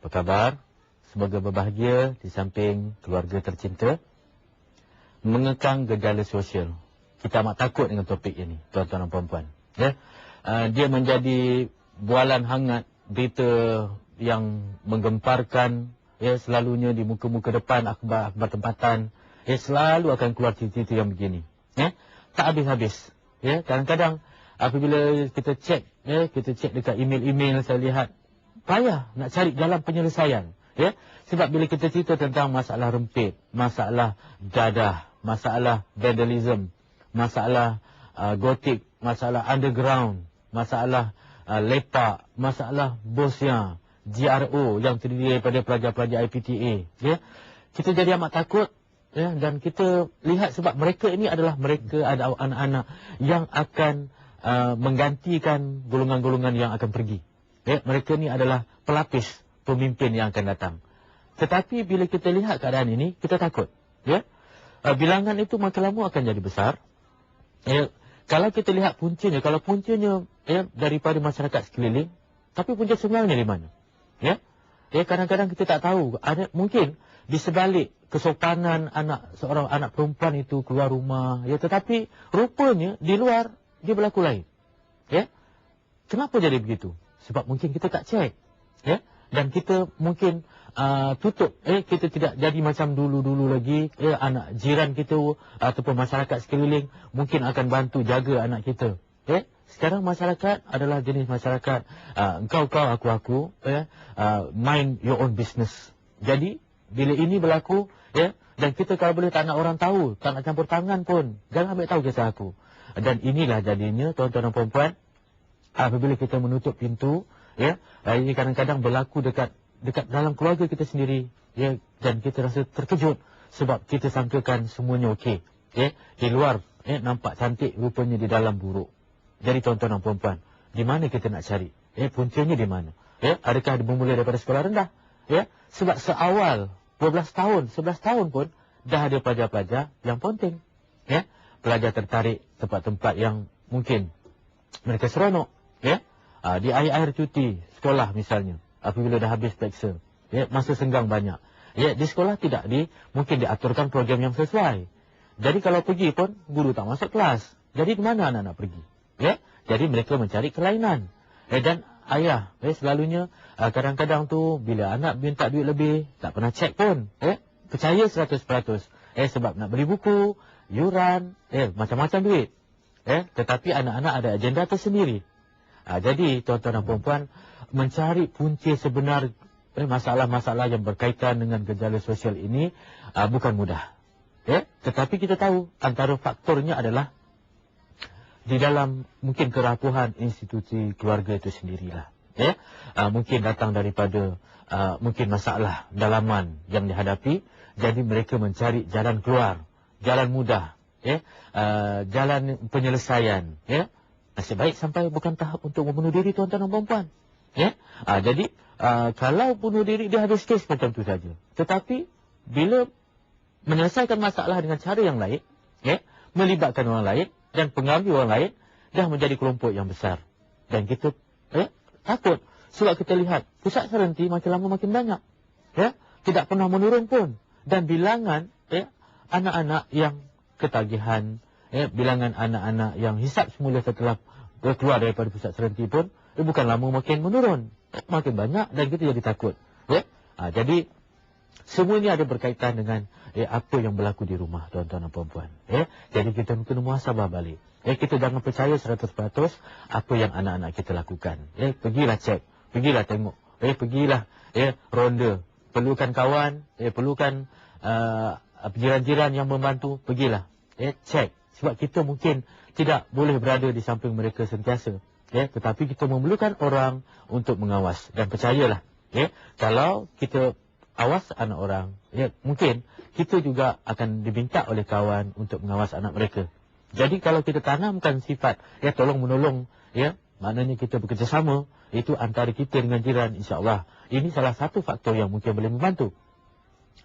Apa khabar? Semoga berbahagia di samping keluarga tercinta. Mengekang gejala sosial. Kita amat takut dengan topik ini, tuan-tuan dan puan-puan. Ya? Dia menjadi bualan hangat, berita yang menggemparkan, ya, selalunya di muka-muka depan akhbar-akhbar tempatan. Ya, selalu akan keluar cerita-cerita yang begini. Ya? Tak habis-habis. Ya? Kadang-kadang apabila kita cek, ya, kita cek dekat email-email, saya lihat payah nak cari jalan penyelesaian. Ya? Sebab bila kita cerita tentang masalah rempit, masalah dadah, masalah vandalism, masalah gotik, masalah underground, masalah lepak, masalah bosnya, GRO yang terdiri daripada pelajar-pelajar IPTA. Ya? Kita jadi amat takut. Ya? Dan kita lihat sebab mereka ini adalah ada anak-anak yang akan menggantikan golongan-golongan yang akan pergi. Ya? Mereka ini adalah pelapis pemimpin yang akan datang. Tetapi bila kita lihat keadaan ini, kita takut. Ya? Bilangan itu makin lama akan jadi besar. Ya? Kalau kita lihat puncanya, kalau puncanya, ya, daripada masyarakat sekeliling, tapi punca sebenarnya di mana? Ya? Ya, kadang-kadang kita tak tahu. Ada mungkin di sebalik kesopanan seorang anak perempuan itu keluar rumah, ya, tetapi rupanya di luar dia berlaku lain. Ya? Kenapa jadi begitu? Sebab mungkin kita tak cek. Ya? Dan kita mungkin tutup. Kita tidak jadi macam dulu-dulu lagi. Anak jiran kita ataupun masyarakat sekeliling mungkin akan bantu jaga anak kita. Sekarang masyarakat adalah jenis masyarakat engkau, aku, mind your own business. Jadi bila ini berlaku, ya, dan kita kalau boleh tak nak orang tahu, tak nak campur tangan pun, jangan ambil tahu kisah aku. Dan inilah jadinya, tuan-tuan dan puan-puan, apabila kita menutup pintu, ya, ini kadang-kadang berlaku dekat dalam keluarga kita sendiri, ya, dan kita rasa terkejut sebab kita sangkakan semuanya okey. Ya, di luar, ya, nampak cantik, rupanya di dalam buruk. Jadi tuan-tuan dan puan-puan, di mana kita nak cari? Ya, puncanya di mana? Ya, adakah bermula daripada sekolah rendah? Ya, sebab seawal 12 tahun, 11 tahun pun dah ada pelajar-pelajar yang ponting. Ya, pelajar tertarik tempat-tempat yang mungkin mereka seronok. Ya, di akhir-akhir cuti sekolah misalnya, apabila dah habis periksa, ya, masa senggang banyak. Ya, di sekolah tidak mungkin diaturkan program yang sesuai. Jadi kalau pergi pun guru tak masuk kelas. Jadi di mana anak-anak pergi? Ya, jadi mereka mencari kelainan. Dan ayah, selalunya kadang-kadang tu bila anak minta duit lebih, tak pernah cek pun. Percaya 100%. Sebab nak beli buku, yuran, macam-macam duit. Tetapi anak-anak ada agenda tersendiri. Jadi tuan-tuan dan puan-puan, mencari punca sebenar masalah-masalah yang berkaitan dengan gejala sosial ini bukan mudah. Tetapi kita tahu antara faktornya adalah di dalam mungkin kerapuhan institusi keluarga itu sendirilah. Mungkin datang daripada mungkin masalah dalaman yang dihadapi. Jadi mereka mencari jalan keluar, jalan mudah, jalan penyelesaian. Nasib baik sampai bukan tahap untuk membunuh diri, tuan-tuan dan puan-puan. Jadi kalau bunuh diri dia habis kes macam tu saja. Tetapi bila menyelesaikan masalah dengan cara yang lain, melibatkan orang lain dan pengambil orang lain, dah menjadi kelompok yang besar. Dan kita takut sebab kita lihat pusat serenti makin lama makin banyak. Tidak pernah menurun pun. Dan bilangan anak-anak yang ketagihan, bilangan anak-anak yang hisap semula setelah keluar daripada pusat serenti pun bukan lama makin menurun. Makin banyak dan kita jadi takut. Jadi semua ini ada berkaitan dengan apa yang berlaku di rumah, tuan-tuan dan puan-puan. Jadi kita kena muhasabah balik. Kita jangan percaya 100% apa yang anak-anak kita lakukan. Pergilah cek, pergilah tengok, pergilah ronda. Perlukan kawan, perlukan jiran-jiran yang membantu, pergilah. Cek. Sebab kita mungkin tidak boleh berada di samping mereka sentiasa. Tetapi kita memerlukan orang untuk mengawas. Dan percayalah, kalau kita awas anak orang, mungkin kita juga akan diminta oleh kawan untuk mengawas anak mereka. Jadi kalau kita tanamkan sifat tolong menolong, maknanya kita bekerjasama, itu antara kita dengan jiran, insya-Allah. Ini salah satu faktor yang mungkin boleh membantu.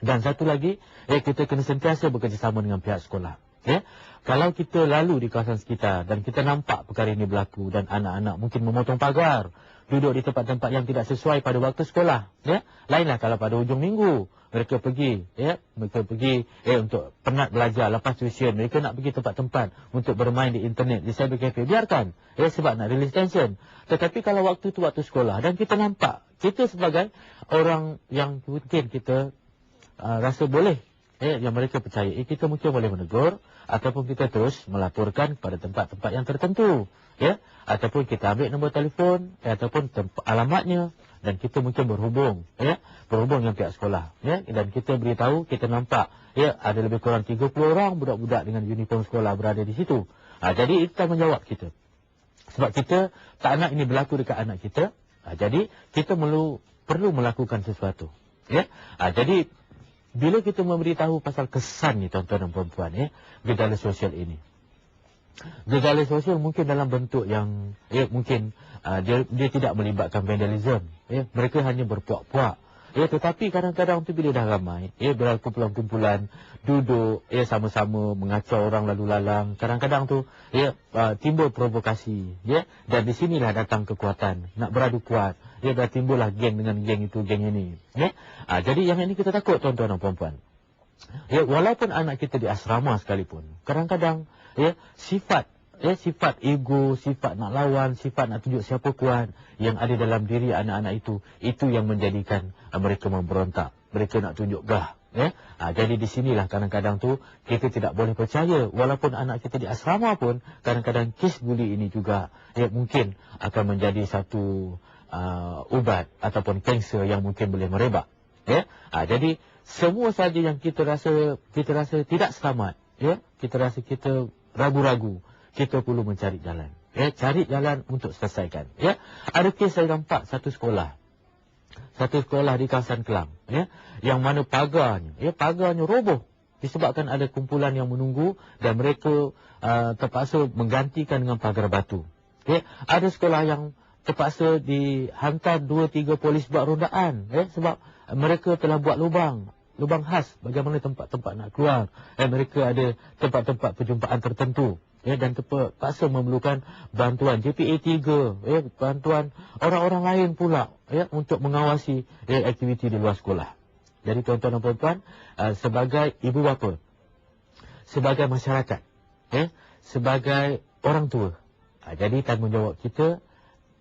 Dan satu lagi, kita kena sentiasa bekerjasama dengan pihak sekolah. Ya, kalau kita lalu di kawasan sekitar dan kita nampak perkara ini berlaku dan anak-anak mungkin memotong pagar, duduk di tempat-tempat yang tidak sesuai pada waktu sekolah, ya. Lainlah kalau pada hujung minggu mereka pergi, ya, mereka pergi untuk penat belajar lepas tuition, mereka nak pergi tempat-tempat untuk bermain di internet, di cyber cafe, biarkan, ya, sebab nak release tension. Tetapi kalau waktu itu waktu sekolah dan kita nampak, kita sebagai orang yang mungkin kita rasa boleh, yang mereka percayai, kita mungkin boleh menegur ataupun kita terus melaporkan kepada tempat-tempat yang tertentu, ya, ataupun kita ambil nombor telefon ataupun alamatnya dan kita mungkin berhubung, ya, berhubung dengan pihak sekolah, ya, dan kita beritahu kita nampak, ya, ada lebih kurang 30 orang budak-budak dengan uniform sekolah berada di situ. Jadi itu tanggungjawab kita, sebab kita tak nak ini berlaku dekat anak kita. Jadi kita perlu melakukan sesuatu, ya. Jadi bila kita memberitahu pasal kesan ni tuan-tuan dan puan-puan, ya, gejala sosial ini. Gejala sosial mungkin dalam bentuk yang, ya, mungkin dia tidak melibatkan vandalism, ya, mereka hanya berpuak-puak, ya, tetapi kadang-kadang tu bila dah ramai, ya, berkumpulan-kumpulan duduk, ya, sama-sama mengacau orang lalu lalang, kadang-kadang tu, ya, timbul provokasi, ya, dan di sinilah datang kekuatan, nak beradu kuat, ya, dah timbullah geng dengan geng itu, geng ini, ya. Jadi yang ini kita takut tuan-tuan dan puan-puan. Ya, walaupun anak kita di asrama sekalipun, kadang-kadang, ya, sifat ego, sifat nak lawan, sifat nak tunjuk siapa kuat yang ada dalam diri anak-anak itu yang menjadikan mereka memberontak, mereka nak tunjuk gah, ya. Jadi di sinilah kadang-kadang tu kita tidak boleh percaya, walaupun anak kita di asrama pun kadang-kadang kes buli ini juga, ya, mungkin akan menjadi satu ubat ataupun kanser yang mungkin boleh merebak, ya. Jadi semua saja yang kita rasa tidak selamat, ya, kita rasa kita ragu-ragu, kita perlu mencari jalan, ya, cari jalan untuk selesaikan, ya. Ada kes saya nampak satu sekolah di kawasan Kelang, ya, yang mana pagarnya roboh disebabkan ada kumpulan yang menunggu dan mereka terpaksa menggantikan dengan pagar batu, ya. Ada sekolah yang terpaksa dihantar 2-3 polis buat rondaan, ya, sebab mereka telah buat lubang khas bagaimana tempat-tempat nak keluar, mereka ada tempat-tempat perjumpaan tertentu, ya, dan terpaksa memerlukan bantuan JPA 3, ya, bantuan orang-orang lain pula, ya, untuk mengawasi, ya, aktiviti di luar sekolah. Jadi tuan-tuan dan puan-puan, sebagai ibu bapa, sebagai masyarakat, ya, sebagai orang tua, jadi tanggungjawab kita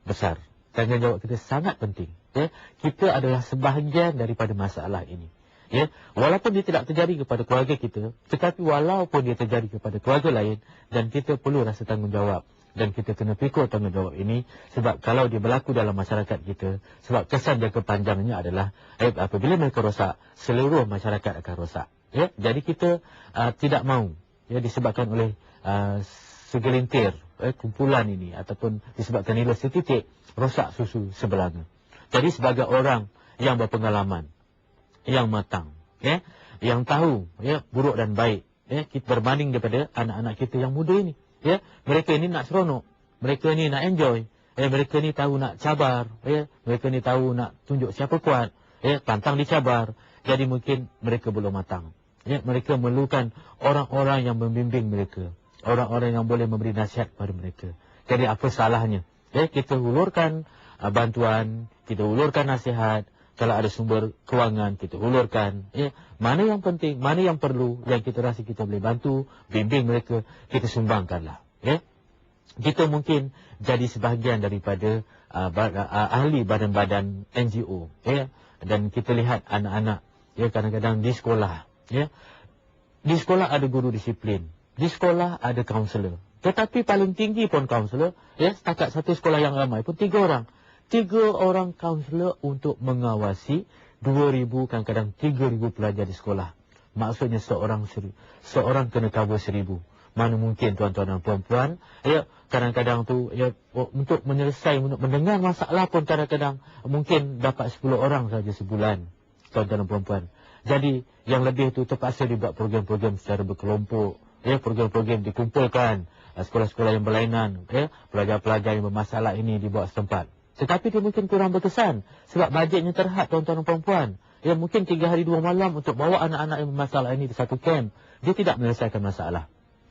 besar, tanggungjawab kita sangat penting, ya. Kita adalah sebahagian daripada masalah ini, ya, walaupun dia tidak terjadi kepada keluarga kita, tetapi walaupun dia terjadi kepada keluarga lain, dan kita perlu rasa tanggungjawab dan kita kena pikul tanggungjawab ini, sebab kalau dia berlaku dalam masyarakat kita, sebab kesan jangka panjangnya adalah apabila mereka rosak, seluruh masyarakat akan rosak, ya. Jadi kita tidak mahu, ya, disebabkan oleh segelintir kumpulan ini ataupun disebabkan nilai setitik rosak susu sebelanga. Jadi sebagai orang yang berpengalaman, yang matang, ya, yang tahu, ya, buruk dan baik, ya, kita berbanding daripada anak-anak kita yang muda ini, ya, mereka ini nak seronok, mereka ini nak enjoy, ya, mereka ini tahu nak cabar, ya, mereka ini tahu nak tunjuk siapa kuat, ya, pantang dicabar. Jadi mungkin mereka belum matang, ya, mereka memerlukan orang-orang yang membimbing mereka, orang-orang yang boleh memberi nasihat kepada mereka. Jadi apa salahnya, ya, kita hulurkan bantuan, kita hulurkan nasihat. Kalau ada sumber kewangan, kita hulurkan, ya. Mana yang penting, mana yang perlu, yang kita rasa kita boleh bantu, bimbing mereka, kita sumbangkanlah, ya. Kita mungkin jadi sebahagian daripada ahli badan-badan NGO, ya. Dan kita lihat anak-anak, ya, kadang-kadang di sekolah, ya. Di sekolah ada guru disiplin, di sekolah ada kaunselor. Tetapi paling tinggi pun kaunselor, ya, setakat satu sekolah yang ramai pun 3 orang. 3 orang kaunselor untuk mengawasi 2,000, kadang-kadang 3,000 pelajar di sekolah. Maksudnya seorang kena cover 1,000. Mana mungkin tuan-tuan dan puan-puan, ya, kadang-kadang tu, ya, untuk untuk mendengar masalah pun kadang-kadang mungkin dapat 10 orang saja sebulan, tuan-tuan dan puan-puan. Jadi yang lebih tu terpaksa dibuat program-program secara berkelompok, ya, program-program dikumpulkan, sekolah-sekolah yang berlainan, ya, pelajar-pelajar yang bermasalah ini dibawa setempat. Tetapi dia mungkin kurang berkesan sebab bajetnya terhad, tuan-tuan dan puan-puan. Ya, mungkin 3 hari 2 malam untuk bawa anak-anak yang bermasalah ini di satu kamp, dia tidak menyelesaikan masalah.